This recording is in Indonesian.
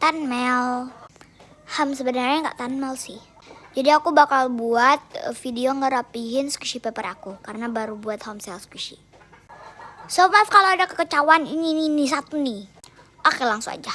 Tanmel. Sebenarnya nggak tanmel sih. Jadi aku bakal buat video ngerapihin squishy paper aku karena baru buat home sale squishy. So maaf kalau ada kekecauan ini satu nih. Oke, langsung aja.